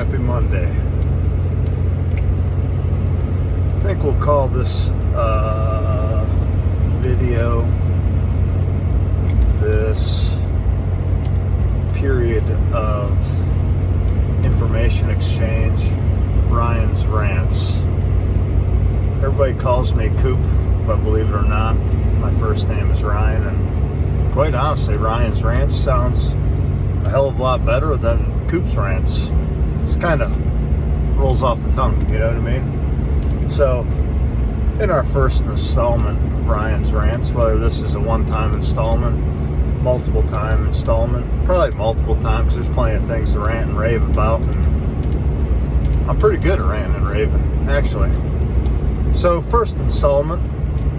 Happy Monday. I think we'll call this video, this period of information exchange, Ryan's Rants. Everybody calls me Coop, but believe it or not, my first name is Ryan, and quite honestly, Ryan's Rants sounds a hell of a lot better than Coop's Rants. It's kind of rolls off the tongue, you know what I mean? So, in our first installment of Ryan's Rants, whether this is a one-time installment, multiple-time installment, probably multiple times, there's plenty of things to rant and rave about, and I'm pretty good at ranting and raving, actually. So, first installment,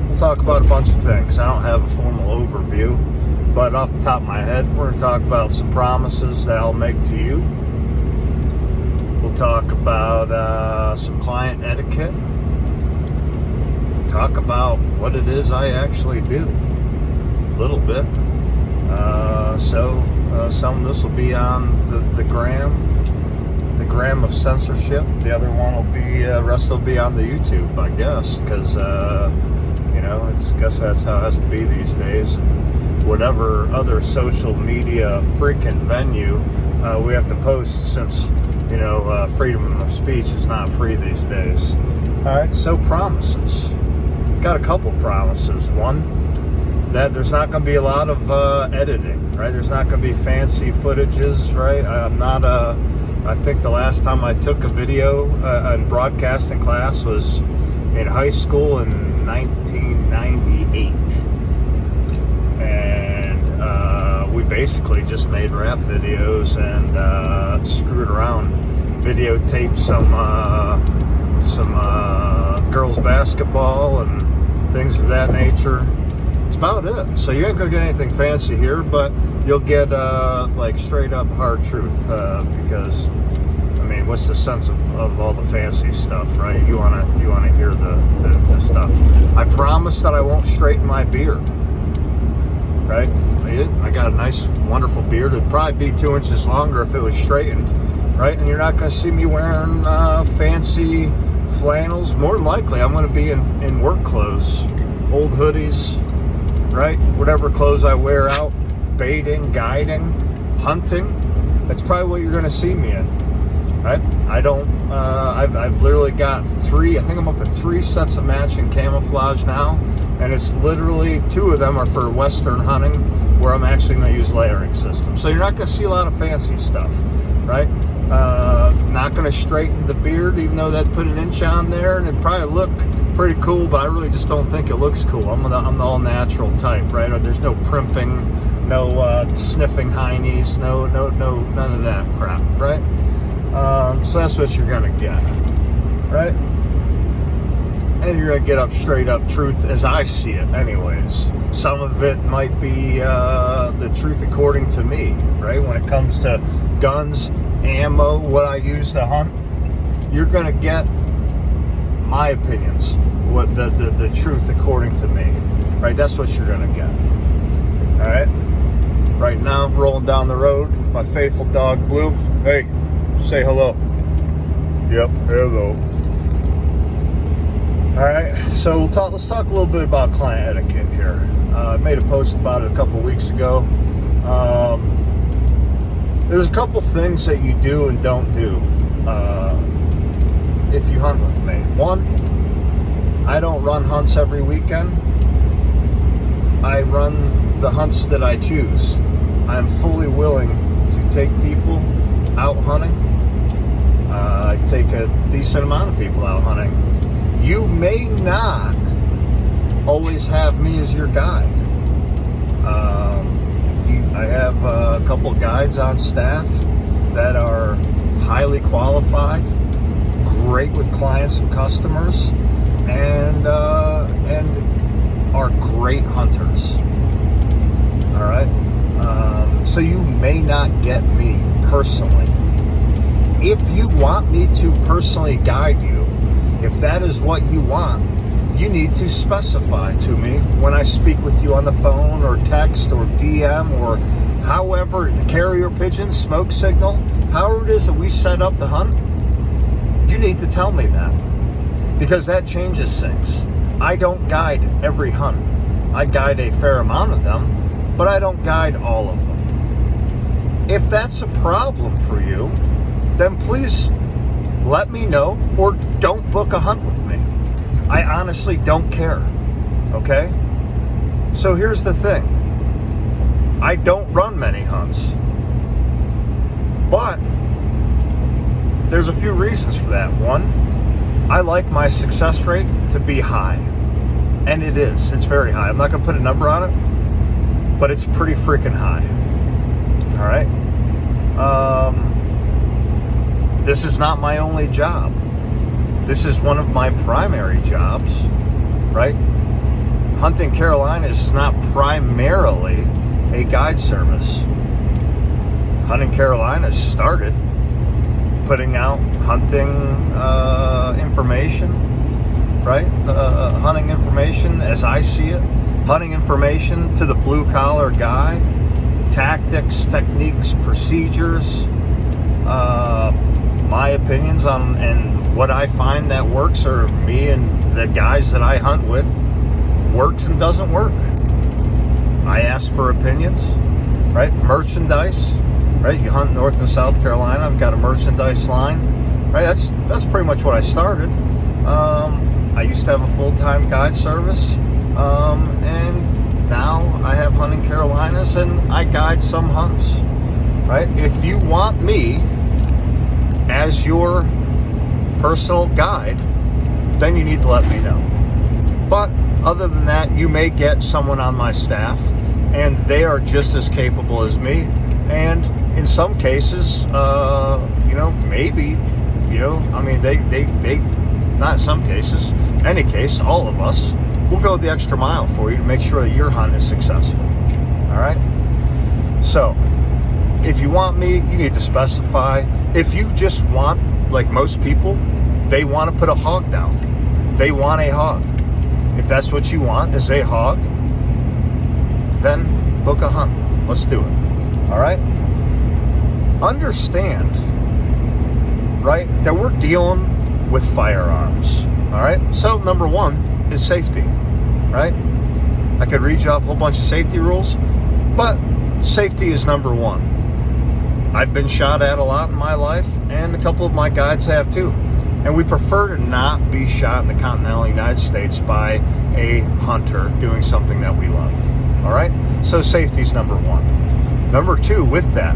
we'll talk about a bunch of things. I don't have a formal overview, but off the top of my head, we're going to talk about some promises that I'll make to you. We'll talk about some client etiquette. Talk about what it is I actually do. A little bit. Some of this will be on the gram of censorship. The other one will be, rest will be on the YouTube, I guess, because, I guess that's how it has to be these days. Whatever other social media freaking venue we have to post, since freedom of speech is not free these days. Alright, so promises. Got a couple promises. One, that there's not going to be a lot of editing, right? There's not going to be fancy footages, right? I think the last time I took a video in broadcasting class was in high school in 1998. And we basically just made rap videos and screwed around, videotaped some girls basketball and things of that nature. It's about it. So you ain't gonna get anything fancy here, but you'll get like straight up hard truth, because I mean, what's the sense of all the fancy stuff, right? You wanna hear the stuff. I promise that I won't straighten my beard, right? I got a nice, wonderful beard. It'd probably be 2 inches longer if it was straightened, right? And you're not going to see me wearing fancy flannels. More than likely, I'm going to be in work clothes, old hoodies, right? Whatever clothes I wear out, baiting, guiding, hunting. That's probably what you're going to see me in, right? I've literally got I think I'm up to 3 sets of matching camouflage now. And it's literally 2 of them are for Western hunting, where I'm actually going to use layering systems. So you're not going to see a lot of fancy stuff, right? Not going to straighten the beard, even though that put an inch on there, and it'd probably look pretty cool, but I really just don't think it looks cool. I'm the all natural type, right? There's no primping, no sniffing heinies, no, none of that crap, right? So that's what you're going to get, right? And you're going to get up straight up truth as I see it anyways. Some of it might be the truth according to me, right? When it comes to guns, ammo, what I use to hunt, you're going to get my opinions, what the truth according to me, right? That's what you're going to get. All right? Right now, rolling down the road, my faithful dog Blue. Hey, say hello. Yep, hello. Alright, so let's talk a little bit about client etiquette here. I made a post about it a couple weeks ago. There's a couple things that you do and don't do if you hunt with me. One, I don't run hunts every weekend. I run the hunts that I choose. I'm fully willing to take people out hunting. I take a decent amount of people out hunting. You may not always have me as your guide. I have a couple guides on staff that are highly qualified, great with clients and customers, and are great hunters. All right. So you may not get me personally. If you want me to personally guide you, if that is what you want, you need to specify to me when I speak with you on the phone or text or DM or however, the carrier pigeon, smoke signal, however it is that we set up the hunt, you need to tell me that, because that changes things. I don't guide every hunt. I guide a fair amount of them, but I don't guide all of them. If that's a problem for you, then please let me know, or don't book a hunt with me. I honestly don't care, okay? So here's the thing. I don't run many hunts, but there's a few reasons for that. One, I like my success rate to be high, and it is. It's very high. I'm not going to put a number on it, but it's pretty freaking high. All right? This is not my only job. This is one of my primary jobs, right? Hunting Carolina is not primarily a guide service. Hunting Carolina started putting out hunting information, right? Hunting information as I see it. Hunting information to the blue-collar guy. Tactics, techniques, procedures. My opinions on and what I find that works, or me and the guys that I hunt with, works and doesn't work. I ask for opinions, right? Merchandise, right? You hunt North and South Carolina. I've got a merchandise line, right? That's pretty much what I started. I used to have a full-time guide service, and now I have Hunting Carolinas, and I guide some hunts, right? If you want me as your personal guide, then you need to let me know. But other than that, you may get someone on my staff, and they are just as capable as me. And in some cases, maybe, I mean, they, not some cases, any case, all of us will go the extra mile for you to make sure that your hunt is successful. All right? So, if you want me, you need to specify. If you just want, like most people, they want to put a hog down. They want a hog. If that's what you want, is a hog, then book a hunt. Let's do it. All right? Understand, right, that we're dealing with firearms. All right? So, number one is safety, right? I could read you off a whole bunch of safety rules, but safety is number one. I've been shot at a lot in my life, and a couple of my guides have too. And we prefer to not be shot in the continental United States by a hunter doing something that we love. All right? So safety is number one. Number two, with that,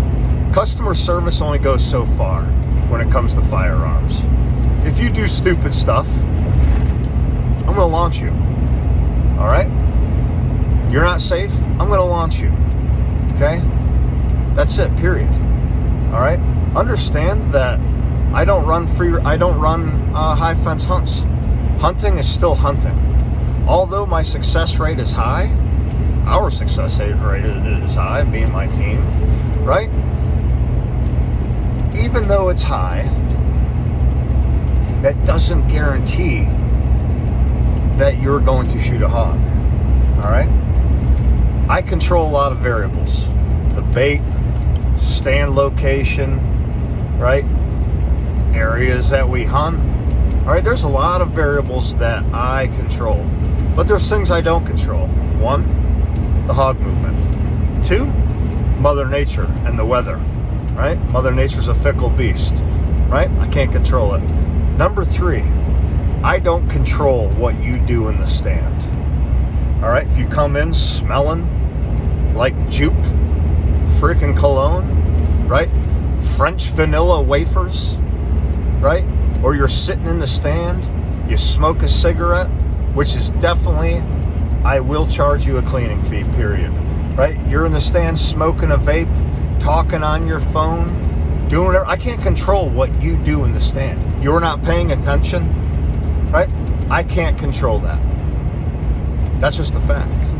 customer service only goes so far when it comes to firearms. If you do stupid stuff, I'm going to launch you. All right? You're not safe, I'm going to launch you. Okay? That's it, period. All right? Understand that I don't run high fence hunts. Hunting is still hunting. Although my success rate is high, our success rate is high, me and my team, right? Even though it's high, that doesn't guarantee that you're going to shoot a hog. All right? I control a lot of variables. The bait, stand location, right? Areas that we hunt. All right, there's a lot of variables that I control, but there's things I don't control. One, the hog movement. Two, Mother Nature and the weather, right? Mother Nature's a fickle beast, right? I can't control it. Number three, I don't control what you do in the stand. All right, if you come in smelling like jupe, freaking cologne, right? French vanilla wafers, right? Or you're sitting in the stand, you smoke a cigarette, which is definitely, I will charge you a cleaning fee, period. Right? You're in the stand smoking a vape, talking on your phone, doing whatever. I can't control what you do in the stand. You're not paying attention, right? I can't control that. That's just a fact,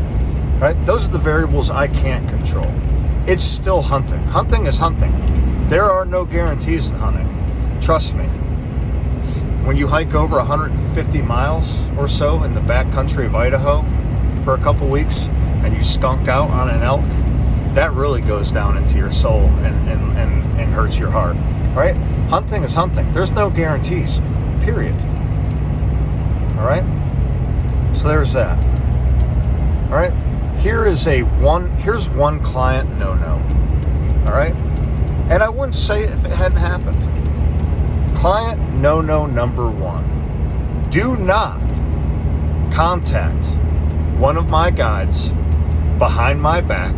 right? Those are the variables I can't control. It's still hunting. Hunting is hunting. There are no guarantees in hunting. Trust me. When you hike over 150 miles or so in the backcountry of Idaho for a couple weeks and you skunk out on an elk, that really goes down into your soul and hurts your heart, right? Hunting is hunting. There's no guarantees, period. All right? So there's that. All right? Here's one client no-no. All right? And I wouldn't say if it hadn't happened. Client no-no number one. Do not contact one of my guides behind my back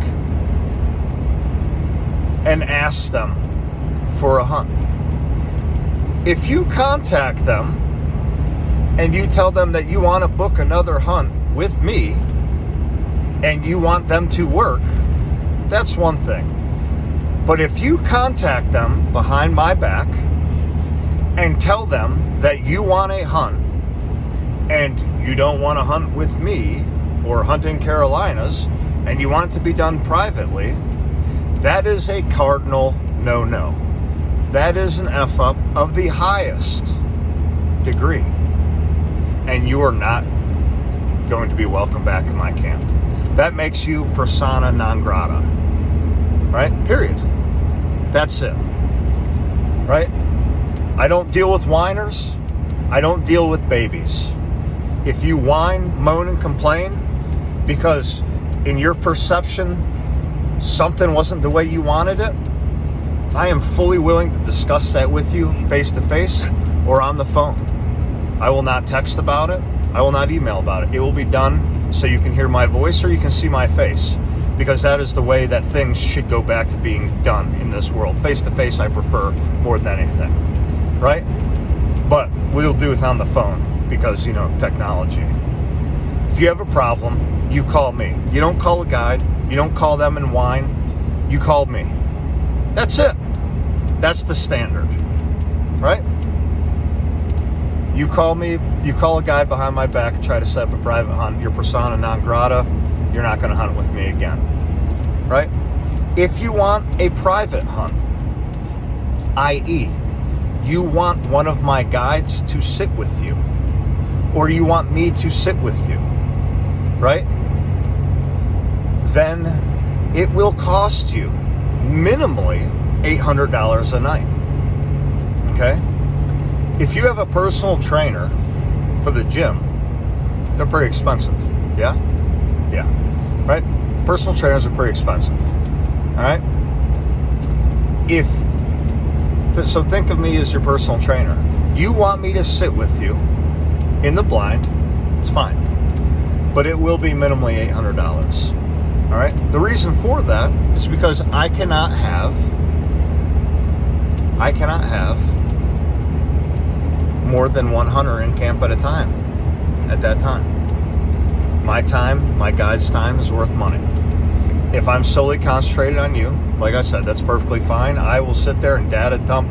and ask them for a hunt. If you contact them and you tell them that you want to book another hunt with me and you want them to work, that's one thing. But if you contact them behind my back and tell them that you want a hunt and you don't want to hunt with me or hunt in Carolinas and you want it to be done privately, that is a cardinal no-no. That is an F-up of the highest degree. And you are not going to be welcome back in my camp. That makes you persona non grata. Right? Period. That's it. Right? I don't deal with whiners. I don't deal with babies. If you whine, moan, and complain because in your perception something wasn't the way you wanted it, I am fully willing to discuss that with you face to face or on the phone. I will not text about it. I will not email about it. It will be done so you can hear my voice or you can see my face, because that is the way that things should go back to being done in this world. Face to face I prefer more than anything, right? But we'll do it on the phone because, technology. If you have a problem, you call me. You don't call a guide. You don't call them and whine. You call me. That's it. That's the standard, right? You call me, you call a guy behind my back and try to set up a private hunt. You're persona non grata. You're not going to hunt with me again, right? If you want a private hunt, i.e., you want one of my guides to sit with you, or you want me to sit with you, right? Then it will cost you minimally $800 a night, okay? If you have a personal trainer for the gym, they're pretty expensive, yeah? Yeah, right? Personal trainers are pretty expensive, all right? So think of me as your personal trainer. You want me to sit with you in the blind, it's fine. But it will be minimally $800, all right? The reason for that is because I cannot have more than one hunter in camp at a time at that time. My time, my guide's time is worth money. If I'm solely concentrated on you, like I said, that's perfectly fine. I will sit there and data dump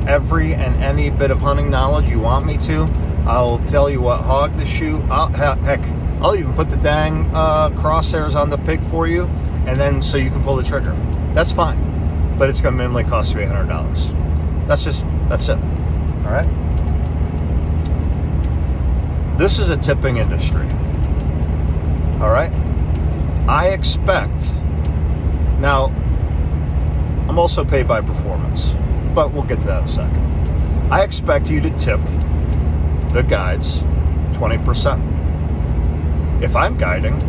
every and any bit of hunting knowledge you want me to. I'll tell you what hog to shoot. I'll even put the dang crosshairs on the pig for you, and then so you can pull the trigger. That's fine, but it's going to minimally cost you $800. That's it. All right. This is a tipping industry. All right. I expect. Now, I'm also paid by performance, but we'll get to that in a second. I expect you to tip the guides 20%. If I'm guiding,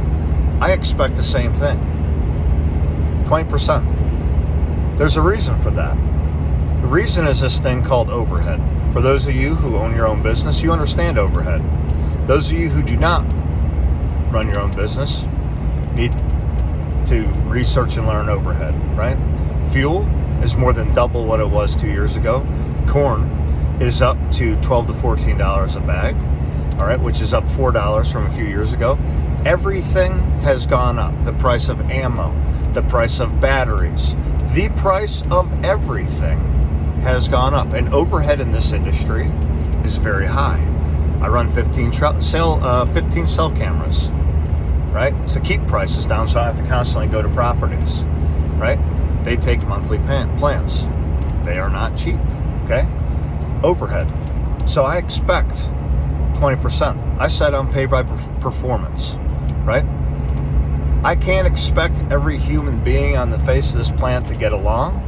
I expect the same thing. 20%. There's a reason for that. The reason is this thing called overhead. For those of you who own your own business, you understand overhead. Those of you who do not run your own business need to research and learn overhead, right? Fuel is more than double what it was 2 years ago. Corn is up to $12 to $14 a bag, all right, which is up $4 from a few years ago. Everything has gone up. The price of ammo, the price of batteries, the price of everything has gone up. And overhead in this industry is very high. I run 15 cell cameras, right? To keep prices down so I have to constantly go to properties, right? They take monthly plans. They are not cheap, okay? Overhead. So I expect 20%. I said I'm paid by performance, right? I can't expect every human being on the face of this planet to get along.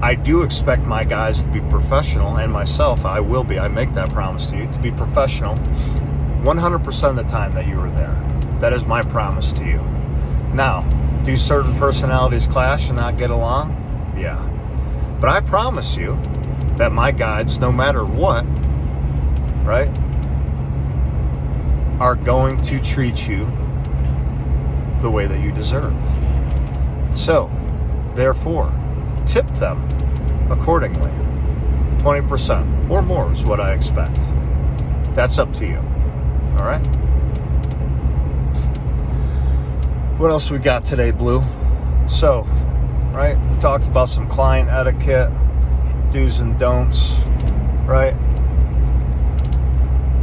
I do expect my guys to be professional, and myself, I will be. I make that promise to you, to be professional 100% of the time that you are there. That is my promise to you. Now, do certain personalities clash and not get along? Yeah. But I promise you that my guides, no matter what, right, are going to treat you the way that you deserve. So, therefore, tip them accordingly. 20% or more is what I expect. That's up to you. All right? What else we got today, Blue? So, right, we talked about some client etiquette, do's and don'ts, right?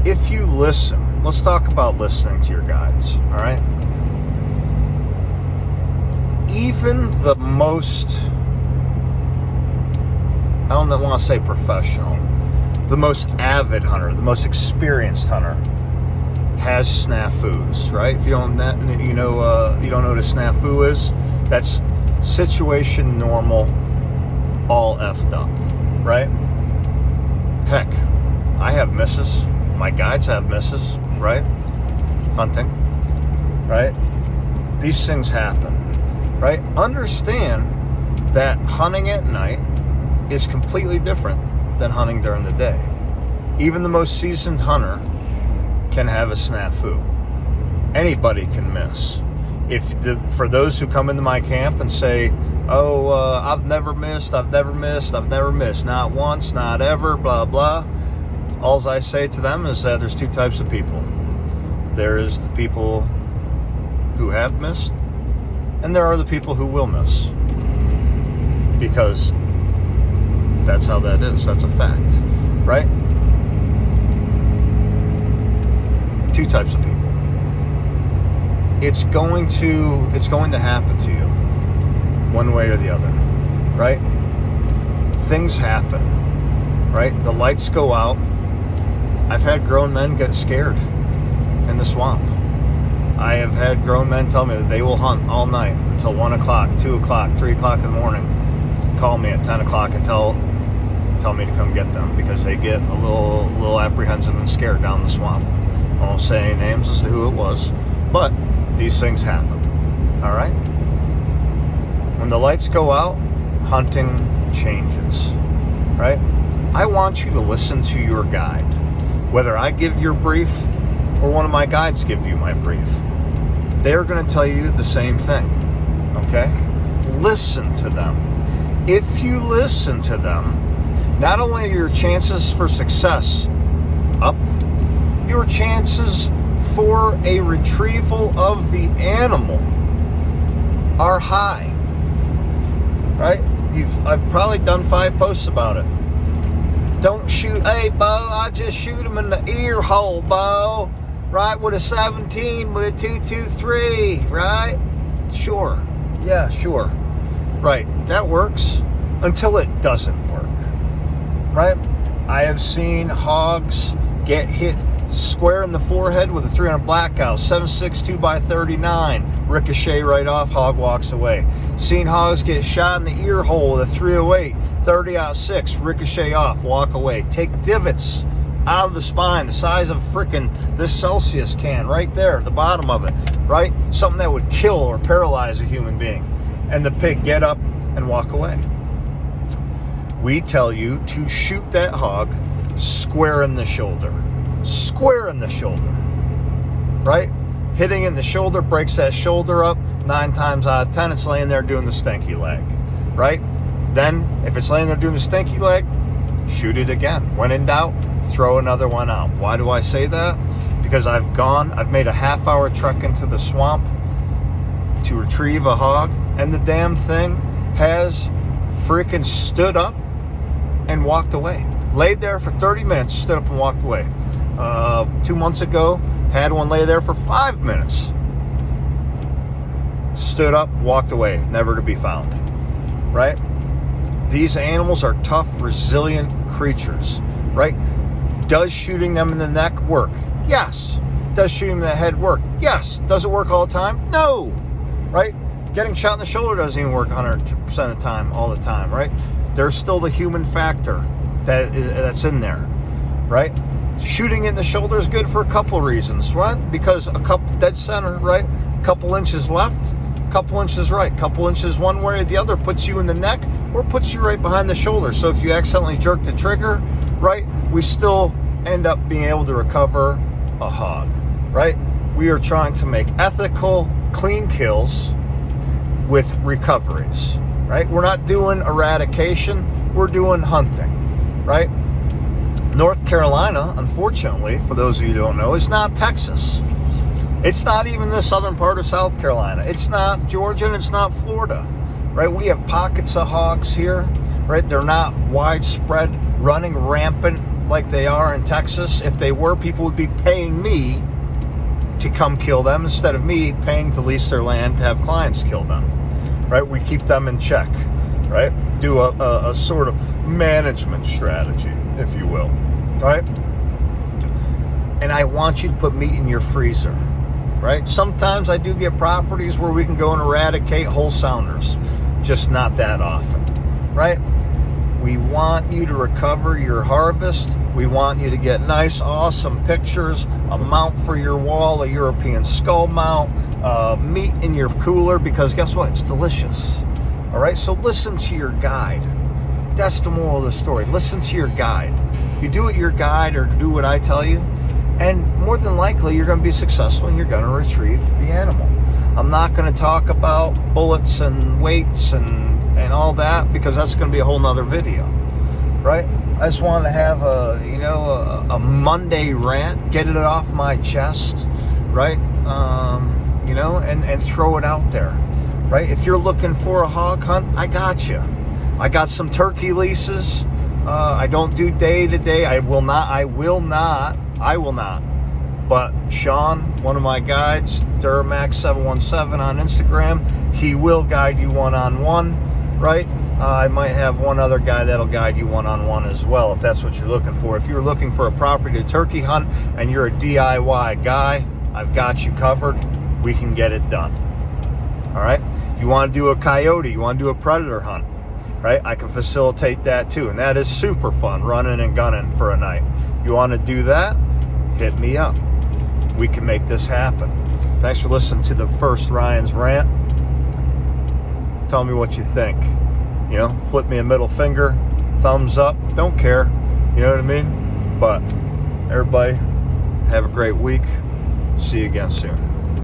If you listen, let's talk about listening to your guides, all right? Even the most, I don't want to say professional, the most avid hunter, the most experienced hunter has snafus, right? If you don't, you know what a snafu is. That's situation normal, all effed up, right? Heck, I have misses. My guides have misses, right? Hunting, right? These things happen, right? Understand that hunting at night is completely different than hunting during the day. Even the most seasoned hunter can have a snafu. Anybody can miss. For those who come into my camp and say, I've never missed, not once, not ever, blah, blah. All I say to them is that there's two types of people. There is the people who have missed, and there are the people who will miss. Because that's how that is. That's a fact, right? Two types of people. It's going to happen to you one way or the other, right? Things happen, right? The lights go out. I've had grown men get scared in the swamp. I have had grown men tell me that they will hunt all night until 1 o'clock, 2 o'clock, 3 o'clock in the morning. Call me at 10 o'clock and tell me to come get them because they get a little apprehensive and scared down the swamp. I won't say any names as to who it was, but these things happen, all right? When the lights go out, hunting changes, right? I want you to listen to your guide, whether I give your brief or one of my guides give you my brief. They're going to tell you the same thing, okay? Listen to them. If you listen to them, not only are your chances for success up, your chances for a retrieval of the animal are high, right? I've probably done 5 posts about it. Don't shoot, hey, Bo, I just shoot him in the ear hole, Bo, right, with a 17, with a 223, right? Sure, yeah, sure, right, that works until it doesn't work, right? I have seen hogs get hit square in the forehead with a 300 blackout, 7.62 by 39, ricochet right off, hog walks away. Seen hogs get shot in the ear hole with a 308, 30-06, ricochet off, walk away. Take divots out of the spine, the size of frickin' this Celsius can right there at the bottom of it, right? Something that would kill or paralyze a human being. And the pig get up and walk away. We tell you to shoot that hog square in the shoulder. Square in the shoulder, right? Hitting in the shoulder breaks that shoulder up. 9 times out of 10, it's laying there doing the stinky leg, right? Then, if it's laying there doing the stinky leg, shoot it again. When in doubt, throw another one out. Why do I say that? Because I've made a half-hour trek into the swamp to retrieve a hog, and the damn thing has freaking stood up and walked away. Laid there for 30 minutes, stood up and walked away. 2 months ago, had one lay there for 5 minutes. Stood up, walked away, never to be found. Right? These animals are tough, resilient creatures. Right? Does shooting them in the neck work? Yes. Does shooting them in the head work? Yes. Does it work all the time? No. right? Getting shot in the shoulder doesn't even work 100% of the time, all the time, right? There's still the human factor that's in there, right? Shooting in the shoulder is good for a couple reasons, right? Because a couple dead center, right? A couple inches left, couple inches right, couple inches one way or the other puts you in the neck or puts you right behind the shoulder. So if you accidentally jerk the trigger, right, we still end up being able to recover a hog, right? We are trying to make ethical, clean kills with recoveries, right? We're not doing eradication, we're doing hunting, right? North Carolina, unfortunately, for those of you who don't know, is not Texas. It's not even the southern part of South Carolina. It's not Georgia, and it's not Florida, right? We have pockets of hogs here, right? They're not widespread, running rampant like they are in Texas. If they were, people would be paying me to come kill them instead of me paying to lease their land to have clients kill them, right? We keep them in check, right? Do a sort of management strategy, if you will, right? And I want you to put meat in your freezer, right? Sometimes I do get properties where we can go and eradicate whole sounders, just not that often, right? We want you to recover your harvest. We want you to get nice, awesome pictures, a mount for your wall, a European skull mount, meat in your cooler, because guess what? It's delicious. All right, so listen to your guide. That's the moral of the story. Listen to your guide. You do what your guide or do what I tell you, and more than likely you're going to be successful and you're going to retrieve the animal. I'm not going to talk about bullets and weights and all that, because that's going to be a whole nother video, right? I just wanted to have a Monday rant, get it off my chest, right? And throw it out there, right? If you're looking for a hog hunt, I got you. I got some turkey leases. I don't do day to day. I will not. But Sean, one of my guides, Duramax717 on Instagram, he will guide you one-on-one, right? I might have one other guy that'll guide you one-on-one as well, if that's what you're looking for. If you're looking for a property to turkey hunt and you're a DIY guy, I've got you covered. We can get it done. All right? You want to do a coyote, you want to do a predator hunt, right? I can facilitate that too, and that is super fun, running and gunning for a night. You want to do that? Hit me up. We can make this happen. Thanks for listening to the first Ryan's Rant. Tell me what you think. Flip me a middle finger, thumbs up, don't care. You know what I mean? But everybody, have a great week. See you again soon.